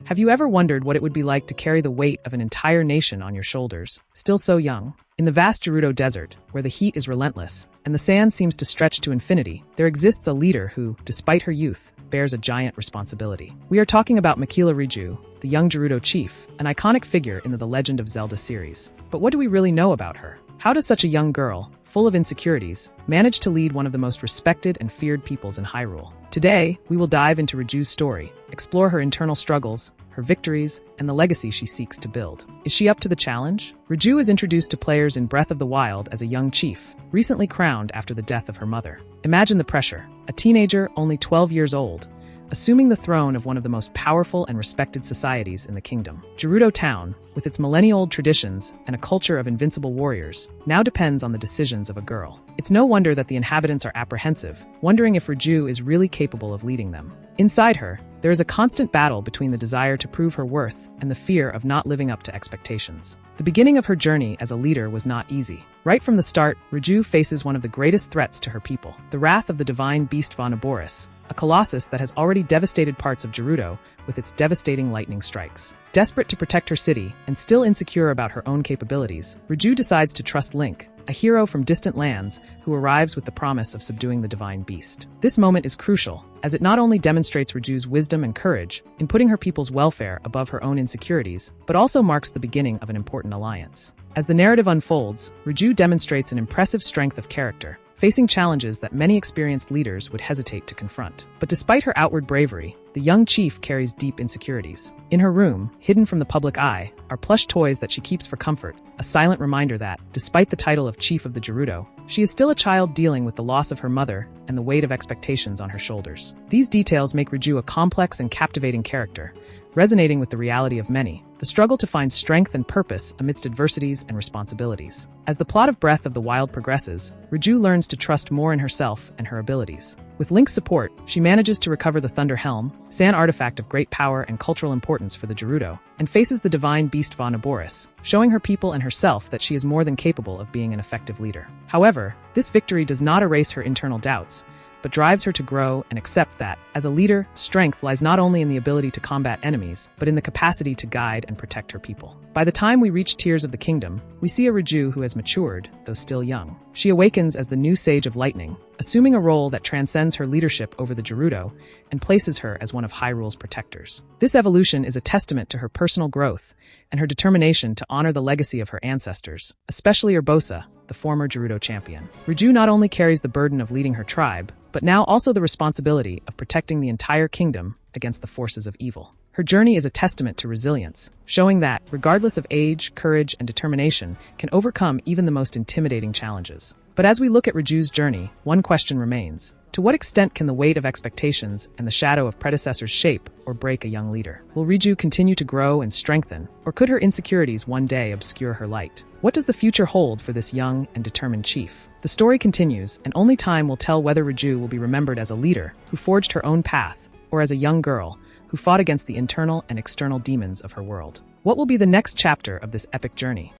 Have you ever wondered what it would be like to carry the weight of an entire nation on your shoulders, still so young? In the vast Gerudo Desert, where the heat is relentless and the sand seems to stretch to infinity, there exists a leader who, despite her youth, bears a giant responsibility. We are talking about Makila Riju, the young Gerudo chief, an iconic figure in the Legend of Zelda series. But what do we really know about her? How does such a young girl, full of insecurities, manage to lead one of the most respected and feared peoples in Hyrule? Today, we will dive into Riju's story, explore her internal struggles, her victories, and the legacy she seeks to build. Is she up to the challenge? Riju is introduced to players in Breath of the Wild as a young chief, recently crowned after the death of her mother. Imagine the pressure. A teenager, only 12 years old, assuming the throne of one of the most powerful and respected societies in the kingdom. Gerudo Town, with its millennia-old traditions and a culture of invincible warriors, now depends on the decisions of a girl. It's no wonder that the inhabitants are apprehensive, wondering if Riju is really capable of leading them. Inside her, there is a constant battle between the desire to prove her worth and the fear of not living up to expectations. The beginning of her journey as a leader was not easy. Right from the start, Riju faces one of the greatest threats to her people, the wrath of the divine beast Vonaboris, a colossus that has already devastated parts of Gerudo with its devastating lightning strikes. Desperate to protect her city and still insecure about her own capabilities, Riju decides to trust Link, a hero from distant lands who arrives with the promise of subduing the divine beast. This moment is crucial, as it not only demonstrates Riju's wisdom and courage in putting her people's welfare above her own insecurities, but also marks the beginning of an important alliance. As the narrative unfolds, Riju demonstrates an impressive strength of character, facing challenges that many experienced leaders would hesitate to confront. But despite her outward bravery, the young chief carries deep insecurities. In her room, hidden from the public eye, are plush toys that she keeps for comfort, a silent reminder that, despite the title of Chief of the Gerudo, she is still a child dealing with the loss of her mother and the weight of expectations on her shoulders. These details make Riju a complex and captivating character, resonating with the reality of many, the struggle to find strength and purpose amidst adversities and responsibilities. As the plot of Breath of the Wild progresses, Riju learns to trust more in herself and her abilities. With Link's support, she manages to recover the Thunder Helm, an artifact of great power and cultural importance for the Gerudo, and faces the divine beast Vonaboris, showing her people and herself that she is more than capable of being an effective leader. However, this victory does not erase her internal doubts, but drives her to grow and accept that, as a leader, strength lies not only in the ability to combat enemies, but in the capacity to guide and protect her people. By the time we reach Tears of the Kingdom, we see a Riju who has matured, though still young. She awakens as the new Sage of Lightning, assuming a role that transcends her leadership over the Gerudo and places her as one of Hyrule's protectors. This evolution is a testament to her personal growth and her determination to honor the legacy of her ancestors, especially Urbosa, the former Gerudo champion. Riju not only carries the burden of leading her tribe, but now also the responsibility of protecting the entire kingdom against the forces of evil. Her journey is a testament to resilience, showing that, regardless of age, courage, and determination, can overcome even the most intimidating challenges. But as we look at Riju's journey, one question remains. To what extent can the weight of expectations and the shadow of predecessors shape or break a young leader? Will Riju continue to grow and strengthen, or could her insecurities one day obscure her light? What does the future hold for this young and determined chief? The story continues, and only time will tell whether Riju will be remembered as a leader who forged her own path, or as a young girl who fought against the internal and external demons of her world. What will be the next chapter of this epic journey?